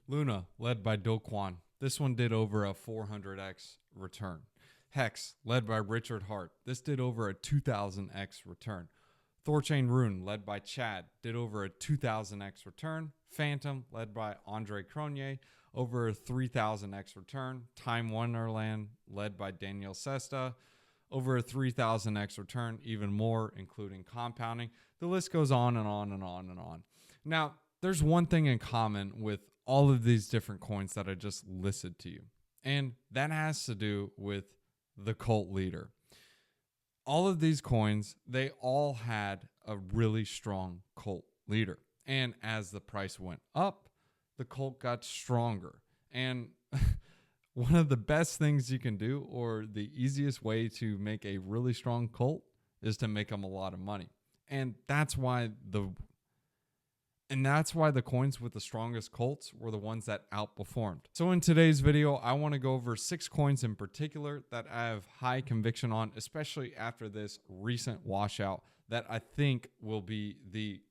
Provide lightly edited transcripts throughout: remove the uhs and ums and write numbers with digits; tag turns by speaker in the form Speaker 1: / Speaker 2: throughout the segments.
Speaker 1: Luna, led by Do Kwon. This one did over a 400x return. Hex, led by Richard Hart. This did over a 2000x return. Thorchain Rune, led by Chad, did over a 2000x return. Phantom, led by Andre Cronje, over a 3000x return. Time Wonderland, led by Daniel Sesta, over a 3000x return, even more, including compounding. The list goes on and on and on and on. Now, there's one thing in common with all of these different coins that I just listed to you, and that has to do with the cult leader. All of these coins, they all had a really strong cult leader. And as the price went up, the cult got stronger. And one of the best things you can do, or the easiest way to make a really strong cult, is to make them a lot of money. And that's why the coins with the strongest cults were the ones that outperformed. So in today's video, I want to go over 6 coins in particular that I have high conviction on, especially after this recent washout, that I think will be the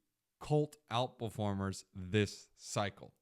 Speaker 1: cult outperformers this cycle.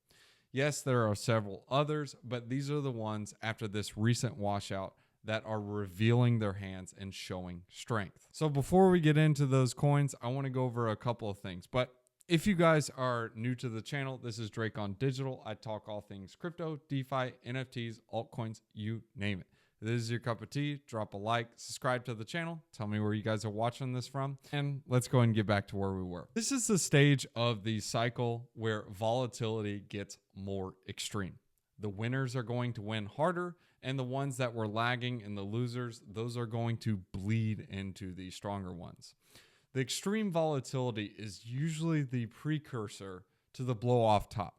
Speaker 1: Yes, there are several others, but these are the ones after this recent washout that are revealing their hands and showing strength. So before we get into those coins, I want to go over a couple of things. But if you guys are new to the channel, this is Drake on Digital. I talk all things crypto, DeFi, NFTs, altcoins, you name it. If this is your cup of tea, drop a like, subscribe to the channel, tell me where you guys are watching this from, and let's go ahead and get back to where we were. This is the stage of the cycle where volatility gets more extreme. The winners are going to win harder, and the ones that were lagging and the losers, those are going to bleed into the stronger ones. The extreme volatility is usually the precursor to the blow off top.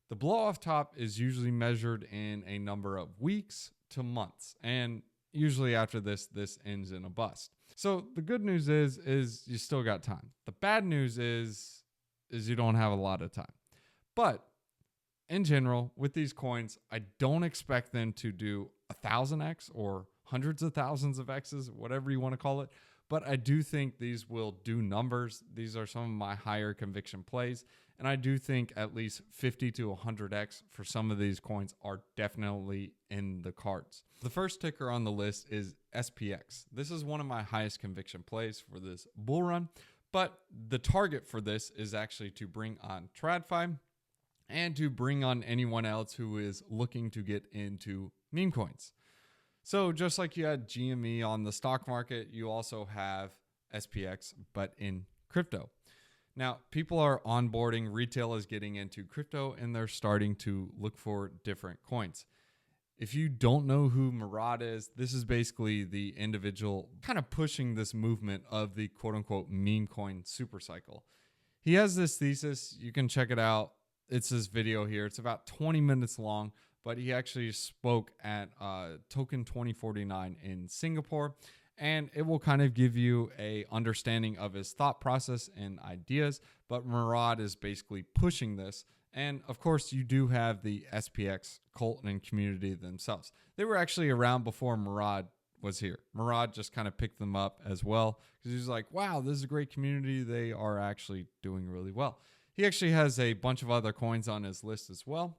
Speaker 1: The blow off top is usually measured in a number of weeks to months. And usually after this ends in a bust. So the good news is you still got time. The bad news is you don't have a lot of time. But in general, with these coins, I don't expect them to do 1000x or hundreds of thousands of X's, whatever you want to call it. But I do think these will do numbers. These are some of my higher conviction plays. And I do think at least 50 to 100x for some of these coins are definitely in the cards. The first ticker on the list is SPX. This is one of my highest conviction plays for this bull run. But the target for this is actually to bring on TradFi and to bring on anyone else who is looking to get into meme coins. So just like you had GME on the stock market, you also have SPX, but in crypto. Now, people are onboarding, retail is getting into crypto, and they're starting to look for different coins. If you don't know who Murad is, this is basically the individual kind of pushing this movement of the quote unquote meme coin super cycle. He has this thesis. You can check it out. It's this video here. It's about 20 minutes long. But he actually spoke at Token 2049 in Singapore, and it will kind of give you a understanding of his thought process and ideas. But Murad is basically pushing this, and of course, you do have the SPX cult and community themselves. They were actually around before Murad was here. Murad just kind of picked them up as well because he's like, "Wow, this is a great community. They are actually doing really well." He actually has a bunch of other coins on his list as well.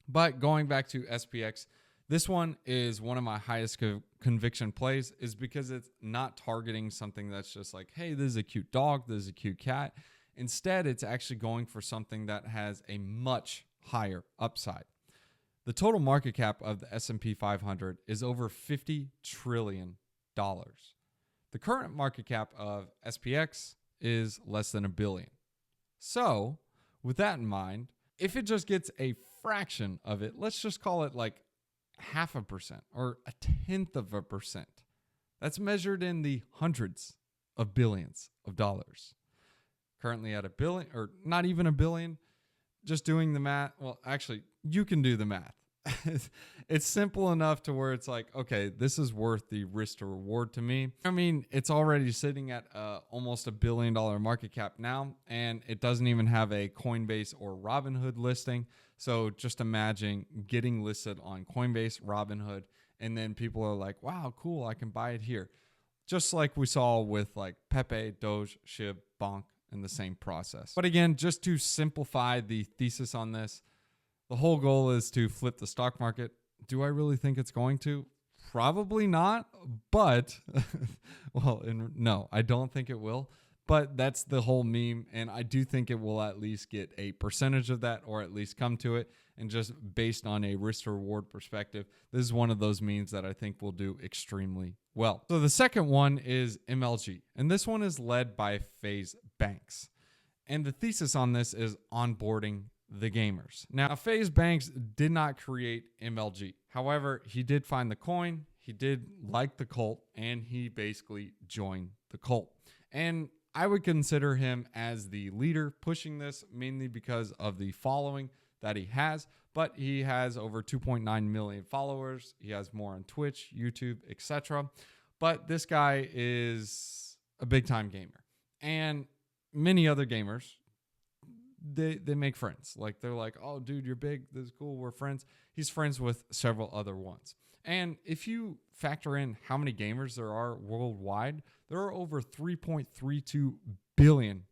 Speaker 1: But going back to SPX, this one is one of my highest conviction plays is because it's not targeting something that's just like, hey, this is a cute dog, this is a cute cat. Instead, it's actually going for something that has a much higher upside. The total market cap of the S&P 500 is over $50 trillion. The current market cap of SPX is less than $1 billion. So with that in mind, if it just gets a fraction of it, let's just call it like 0.5% or 0.1%. That's measured in the hundreds of billions of dollars. Currently at $1 billion, or not even $1 billion, just doing the math. Well, actually, you can do the math. It's simple enough to where it's like, okay, this is worth the risk to reward to me. I mean, it's already sitting at almost $1 billion market cap now, and it doesn't even have a Coinbase or Robinhood listing. So just imagine getting listed on Coinbase, Robinhood, and then people are like, wow, cool, I can buy it here. Just like we saw with like Pepe, Doge, SHIB, Bonk in the same process. But again, just to simplify the thesis on this, The whole goal is to flip the stock market. Do I really think it's going to? Probably not, but no, I don't think it will. But that's the whole meme, and I do think it will at least get a percentage of that, or at least come to it. And just based on a risk to reward perspective, this is one of those memes that I think will do extremely well. So the second one is MLG, and this one is led by FaZe Banks. And the thesis on this is onboarding the gamers. Now, FaZe Banks did not create MLG. However, he did find the coin, he did like the cult, and he basically joined the cult. And I would consider him as the leader pushing this, mainly because of the following that he has, but he has over 2.9 million followers. He has more on Twitch, YouTube, etc. But this guy is a big time gamer, and many other gamers, they make friends. Like, they're like, oh dude, you're big, this is cool, we're friends. He's friends with several other ones. And if you factor in how many gamers there are worldwide, there are over 3.32 billion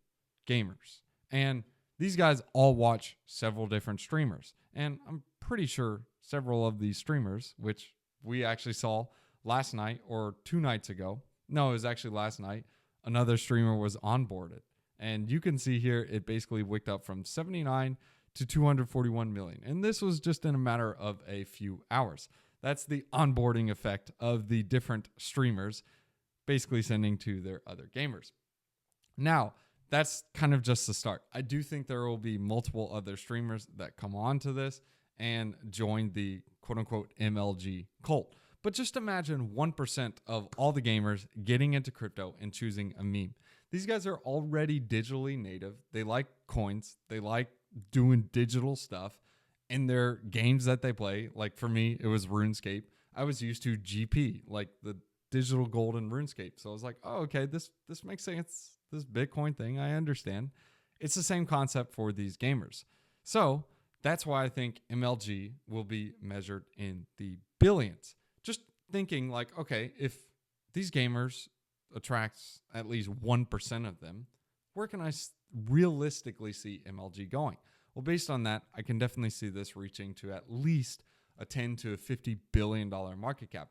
Speaker 1: gamers. And these guys all watch several different streamers. And I'm pretty sure several of these streamers, which we actually saw last night or 2 nights ago, no, it was actually last night, another streamer was onboarded. And you can see here, it basically wicked up from 79 to 241 million. And this was just in a matter of a few hours. That's the onboarding effect of the different streamers basically sending to their other gamers. Now, that's kind of just the start. I do think there will be multiple other streamers that come on to this and join the quote unquote MLG cult. But just imagine 1% of all the gamers getting into crypto and choosing a meme. These guys are already digitally native. They like coins. They like doing digital stuff in their games that they play. Like for me, it was RuneScape. I was used to GP, like the digital gold in RuneScape. So I was like, oh, okay, this makes sense. This Bitcoin thing, I understand. It's the same concept for these gamers. So that's why I think MLG will be measured in the billions. Just thinking like, okay, if these gamers attracts at least 1% of them, where can I realistically see MLG going? Well, based on that, I can definitely see this reaching to at least a $10 to $50 billion market cap.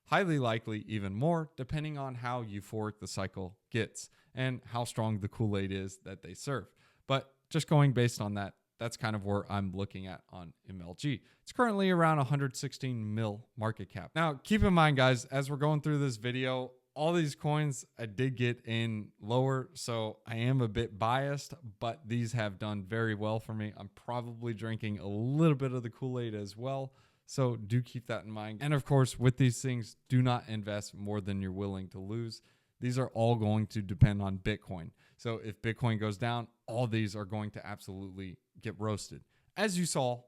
Speaker 1: Highly likely even more, depending on how euphoric the cycle gets and how strong the Kool-Aid is that they serve. But just going based on that, that's kind of where I'm looking at on MLG. It's currently around 116 mil market cap. Now, keep in mind, guys, as we're going through this video, all these coins I did get in lower, so I am a bit biased, but these have done very well for me. I'm probably drinking a little bit of the Kool-Aid as well, so do keep that in mind. And of course, with these things, do not invest more than you're willing to lose. These are all going to depend on Bitcoin. So if Bitcoin goes down, all these are going to absolutely get roasted. As you saw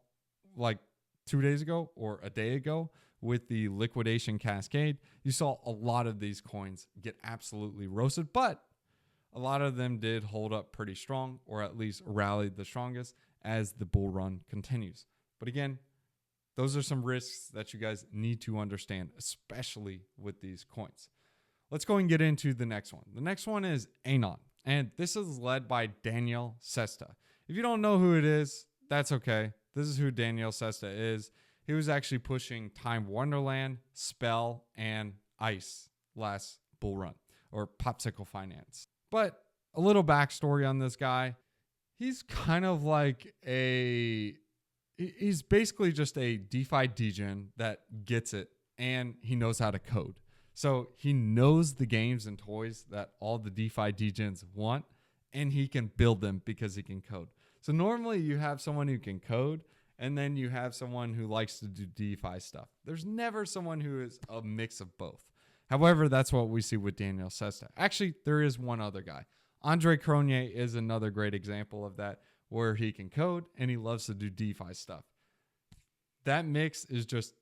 Speaker 1: like 2 days ago or a day ago with the liquidation cascade, you saw a lot of these coins get absolutely roasted, but a lot of them did hold up pretty strong, or at least rallied the strongest as the bull run continues. But again, those are some risks that you guys need to understand, especially with these coins. Let's go and get into the next one. The next one is Anon, and this is led by Daniel Sesta. If you don't know who it is, that's okay. This is who Daniel Sesta is. He was actually pushing Time Wonderland, Spell, and Ice last bull run, or Popsicle Finance. But a little backstory on this guy. He's kind of like he's basically just a DeFi degen that gets it, and he knows how to code. So he knows the games and toys that all the DeFi degens want, and he can build them because he can code. So normally you have someone who can code, and then you have someone who likes to do DeFi stuff. There's never someone who is a mix of both. However, that's what we see with Daniel Sesta. Actually, there is one other guy. Andre Cronje is another great example of that, where he can code and he loves to do DeFi stuff. That mix is just,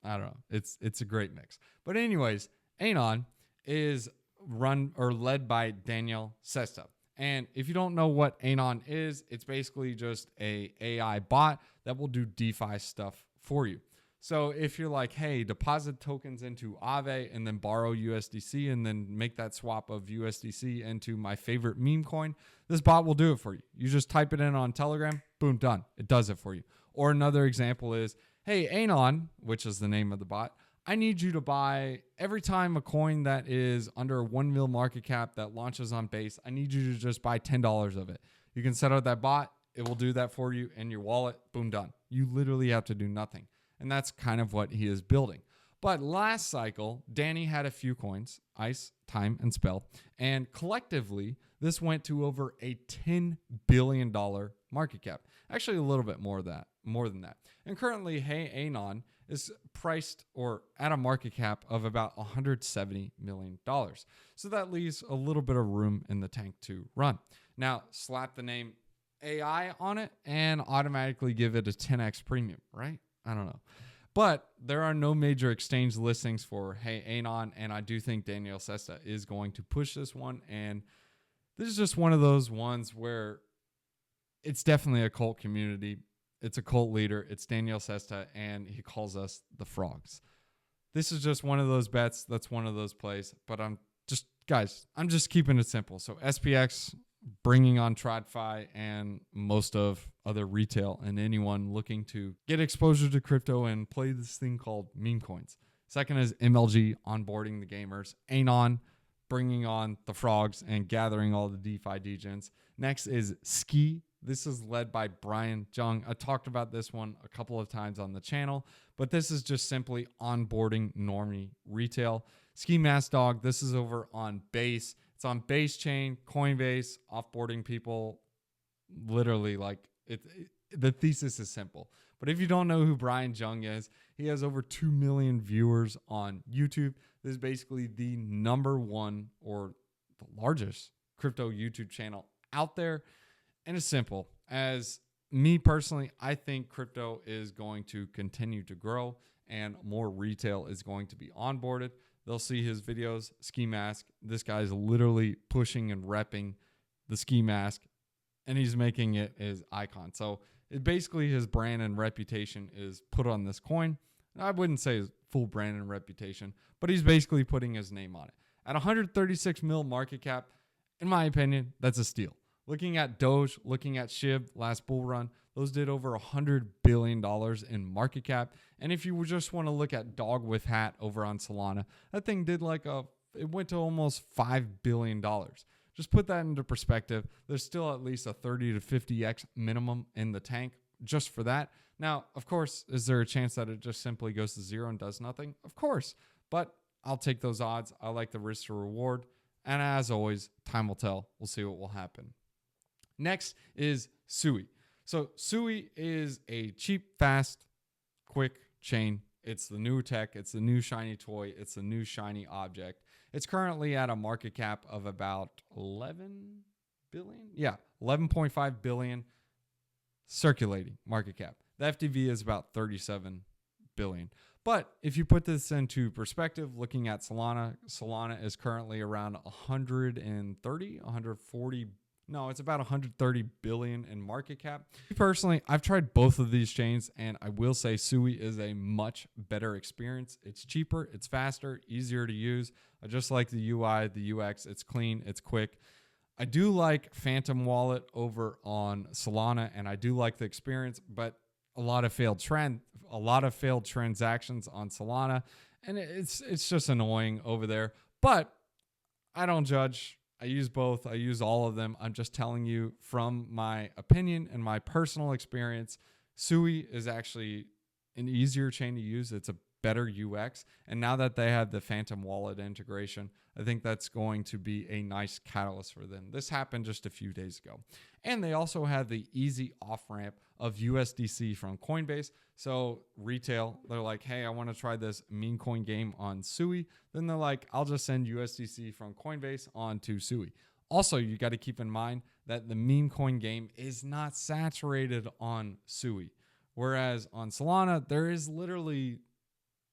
Speaker 1: I don't know, it's a great mix. But anyways, Anon is run or led by Daniel Sesta. And if you don't know what Anon is, it's basically just a AI bot that will do DeFi stuff for you. So if you're like, hey, deposit tokens into Aave and then borrow USDC and then make that swap of USDC into my favorite meme coin, this bot will do it for you. You just type it in on Telegram, boom, done. It does it for you. Or another example is, hey, Anon, which is the name of the bot, I need you to buy every time a coin that is under 1 mil market cap that launches on Base, I need you to just buy $10 of it. You can set up that bot. It will do that for you in your wallet. Boom, done. You literally have to do nothing. And that's kind of what he is building. But last cycle, Danny had a few coins, Ice, Time, and Spell. And collectively, this went to over a $10 billion market cap. Actually, a little bit more than that. And currently, Hey Anon is priced or at a market cap of about $170 million. So that leaves a little bit of room in the tank to run. Now, slap the name AI on it and automatically give it a 10x premium, right? I don't know. But there are no major exchange listings for Hey Anon, and I do think Daniel Sesta is going to push this one. And this is just one of those ones where it's definitely a cult community. It's a cult leader. It's Daniel Sesta, and he calls us the frogs. This is just one of those bets. That's one of those plays. But I'm just keeping it simple. So SPX bringing on TradFi and most of other retail and anyone looking to get exposure to crypto and play this thing called meme coins. Second is MLG onboarding the gamers. Anon bringing on the frogs and gathering all the DeFi degens. Next is Ski. This is led by Brian Jung. I talked about this one a couple of times on the channel, but this is just simply onboarding normie retail. Ski Mask Dog, this is over on Base. It's on Base Chain, Coinbase, offboarding people. Literally, the thesis is simple. But if you don't know who Brian Jung is, he has over 2 million viewers on YouTube. This is basically the number one or the largest crypto YouTube channel out there. And it's simple. As me personally, I think crypto is going to continue to grow and more retail is going to be onboarded. They'll see his videos, Ski Mask. This guy's literally pushing and repping the Ski Mask, and he's making it his icon. So it basically his brand and reputation is put on this coin. I wouldn't say his full brand and reputation, but he's basically putting his name on it. At 136 mil market cap, in my opinion, that's a steal. Looking at Doge, looking at SHIB last bull run, those did over $100 billion in market cap. And if you just want to look at Dog with Hat over on Solana, that thing did it went to almost $5 billion. Just put that into perspective. There's still at least a 30 to 50x minimum in the tank just for that. Now, of course, is there a chance that it just simply goes to zero and does nothing? Of course, but I'll take those odds. I like the risk to reward. And as always, time will tell. We'll see what will happen. Next is Sui. So Sui is a cheap, fast, quick chain. It's the new tech. It's the new shiny toy. It's the new shiny object. It's currently at a market cap of about 11 billion. Yeah, 11.5 billion circulating market cap. The FDV is about 37 billion. But if you put this into perspective, looking at Solana is currently around 140. No, it's about 130 billion in market cap. Personally, I've tried both of these chains, and I will say Sui is a much better experience. It's cheaper, it's faster, easier to use. I just like the UI, the UX. It's clean, it's quick. I do like Phantom Wallet over on Solana, and I do like the experience, but a lot of failed transactions on Solana, and it's just annoying over there. But I don't judge. I use both. I use all of them. I'm just telling you from my opinion and my personal experience, Sui is actually an easier chain to use. It's a better UX. And now that they have the Phantom Wallet integration, I think that's going to be a nice catalyst for them. This happened just a few days ago. And they also have the easy off-ramp of USDC from Coinbase. So retail, they're like, hey, I want to try this meme coin game on Sui. Then they're like, I'll just send USDC from Coinbase onto Sui. Also, you got to keep in mind that the meme coin game is not saturated on Sui. Whereas on Solana, there is literally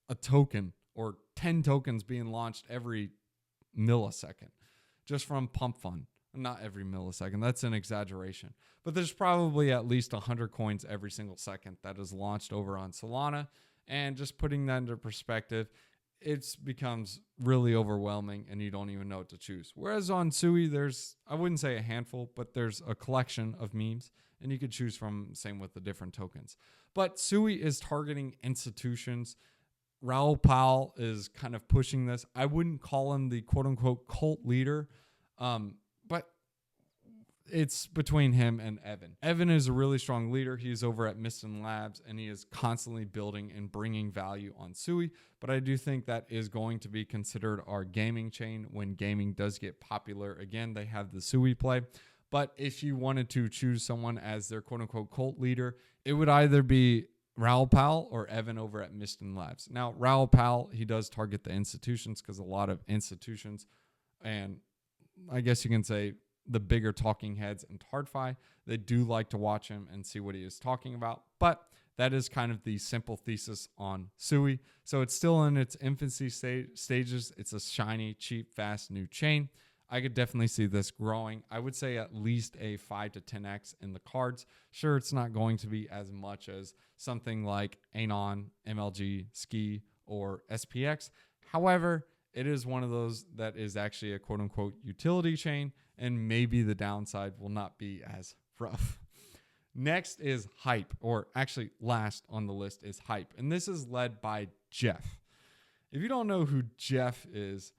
Speaker 1: a token or 10 tokens being launched every millisecond just from pump fund. Not every millisecond. That's an exaggeration. But there's probably at least 100 coins every single second that is launched over on Solana. And just putting that into perspective, it becomes really overwhelming and you don't even know what to choose. Whereas on Sui, there's, I wouldn't say a handful, but there's a collection of memes and you could choose from, same with the different tokens. But Sui is targeting institutions. Raoul Pal is kind of pushing this. I wouldn't call him the quote unquote cult leader, but it's between him and Evan. Evan is a really strong leader. He's over at Miston Labs, and he is constantly building and bringing value on Sui. But I do think that is going to be considered our gaming chain when gaming does get popular again. They have the Sui play. But if you wanted to choose someone as their quote unquote cult leader, it would either be Raoul Pal or Evan over at Miston Labs. Now, Raoul Pal, he does target the institutions because a lot of institutions, and I guess you can say the bigger talking heads in TardFi, they do like to watch him and see what he is talking about. But that is kind of the simple thesis on Sui. So it's still in its infancy stages. It's a shiny, cheap, fast new chain. I could definitely see this growing. I would say at least a 5 to 10x in the cards. Sure, it's not going to be as much as something like Anon, MLG, Ski, or SPX. However, it is one of those that is actually a quote unquote utility chain, and maybe the downside will not be as rough. Next is Hype, or actually last on the list is Hype. And this is led by Jeff. If you don't know who Jeff is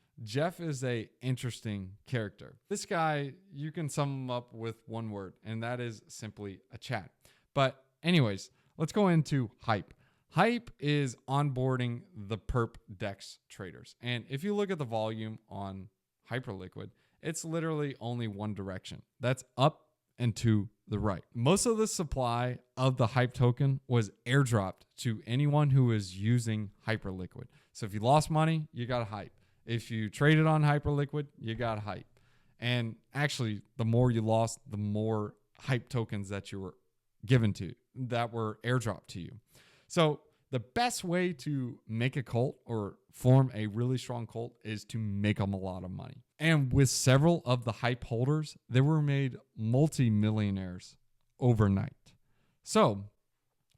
Speaker 1: a interesting character. This guy, you can sum him up with one word, and that is simply a chat. But anyways, let's go into Hype. Hype is onboarding the perp DEX traders. And if you look at the volume on Hyperliquid, it's literally only one direction. That's up and to the right. Most of the supply of the Hype token was airdropped to anyone who is using Hyperliquid. So if you lost money, you got Hype. If you traded on Hyperliquid, you got Hype. And actually, the more you lost, the more Hype tokens that you were given to, that were airdropped to you. So the best way to make a cult or form a really strong cult is to make them a lot of money. And with several of the Hype holders, they were made multi-millionaires overnight. So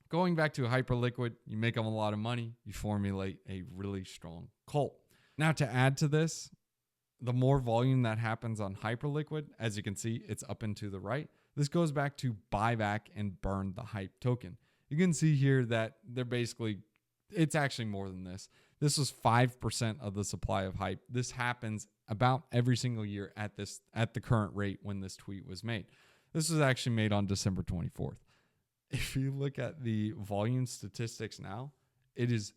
Speaker 1: going back to Hyperliquid, you make them a lot of money, you formulate a really strong cult. Now, to add to this, the more volume that happens on Hyperliquid, as you can see, it's up and to the right. This goes back to buy back and burn the Hype token. You can see here that they're basically, it's actually more than this. This was 5% of the supply of Hype. This happens about every single year at the current rate when this tweet was made. This was actually made on December 24th. If you look at the volume statistics now, it is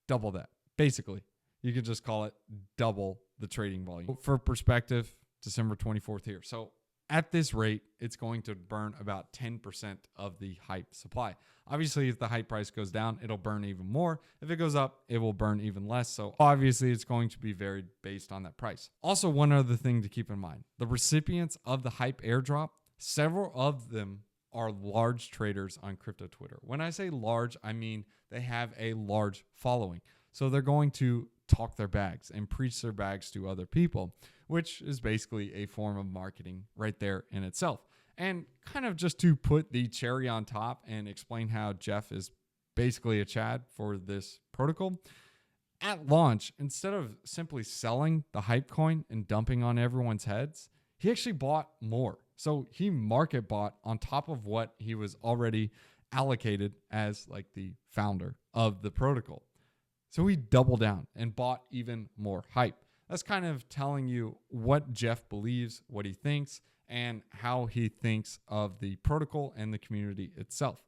Speaker 1: double that, basically. You could just call it double the trading volume. For perspective, December 24th here. So at this rate, it's going to burn about 10% of the Hype supply. Obviously, if the Hype price goes down, it'll burn even more. If it goes up, it will burn even less. So obviously, it's going to be varied based on that price. Also, one other thing to keep in mind, the recipients of the Hype airdrop, several of them are large traders on crypto Twitter. When I say large, I mean they have a large following. So they're going to talk their bags and preach their bags to other people, which is basically a form of marketing right there in itself. And kind of just to put the cherry on top and explain how Jeff is basically a Chad for this protocol, at launch, instead of simply selling the Hype coin and dumping on everyone's heads, he actually bought more. So he market bought on top of what he was already allocated as like the founder of the protocol. So he doubled down and bought even more Hype. That's kind of telling you what Jeff believes, what he thinks, and how he thinks of the protocol and the community itself.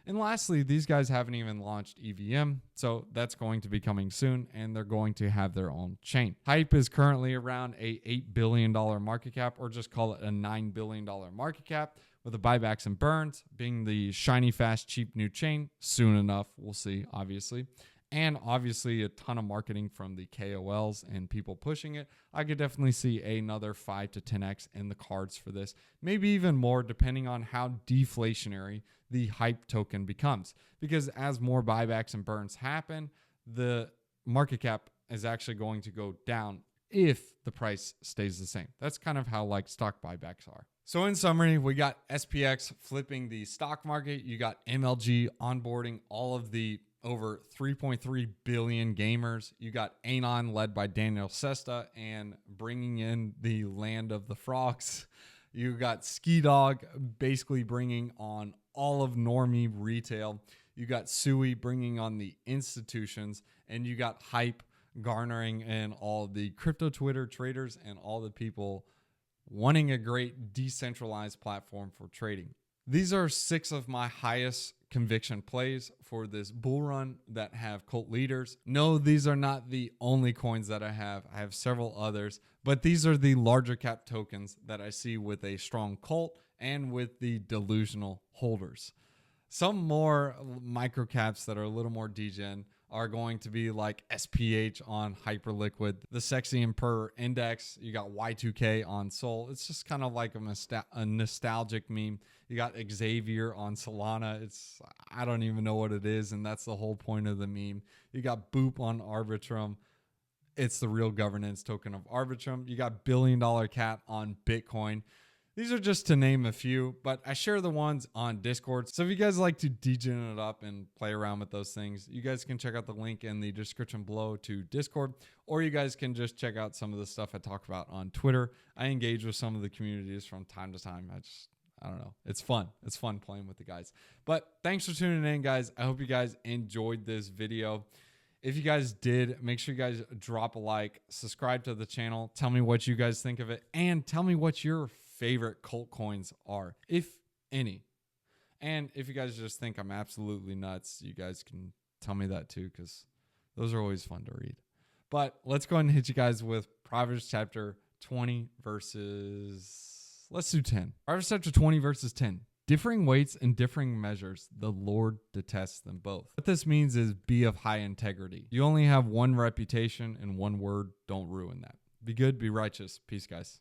Speaker 1: And lastly, these guys haven't even launched EVM, so that's going to be coming soon, and they're going to have their own chain. Hype is currently around a $8 billion market cap, or just call it a $9 billion market cap, with the buybacks and burns being the shiny, fast, cheap new chain. Soon enough, we'll see, obviously. And obviously a ton of marketing from the KOLs and people pushing it. I could definitely see another 5 to 10x in the cards for this. Maybe even more depending on how deflationary the Hype token becomes. Because as more buybacks and burns happen, the market cap is actually going to go down if the price stays the same. That's kind of how like stock buybacks are. So in summary, we got SPX flipping the stock market. You got MLG onboarding all of the over 3.3 billion gamers. You got Anon led by Daniel Sesta and bringing in the land of the frogs. You got Ski Dog basically bringing on all of normie retail. You got Sui bringing on the institutions, and you got Hype garnering in all the crypto Twitter traders and all the people wanting a great decentralized platform for trading. These are 6 of my highest conviction plays for this bull run that have cult leaders. No, these are not the only coins that I have. I have several others, but these are the larger cap tokens that I see with a strong cult and with the delusional holders. Some more micro caps that are a little more degen are going to be like SPH on Hyperliquid, the Sexy and Per Index. You got Y2K on Sol. It's just kind of like a nostalgic meme. You got Xavier on Solana. I don't even know what it is, and that's the whole point of the meme. You got Boop on Arbitrum. It's the real governance token of Arbitrum. You got $1 billion cat on Bitcoin. These are just to name a few, but I share the ones on Discord. So if you guys like to degen it up and play around with those things, you guys can check out the link in the description below to Discord, or you guys can just check out some of the stuff I talk about on Twitter. I engage with some of the communities from time to time. I don't know. It's fun. It's fun playing with the guys. But thanks for tuning in, guys. I hope you guys enjoyed this video. If you guys did, make sure you guys drop a like, subscribe to the channel, tell me what you guys think of it, and tell me what your favorite cult coins are, if any. And if you guys just think I'm absolutely nuts, you guys can tell me that too, because those are always fun to read. But let's go ahead and hit you guys with Proverbs chapter 20 verses, let's do 10. Proverbs chapter 20 verses 10. Differing weights and differing measures, the Lord detests them both. What this means is be of high integrity. You only have one reputation, and one word, don't ruin that. Be good, be righteous. Peace, guys.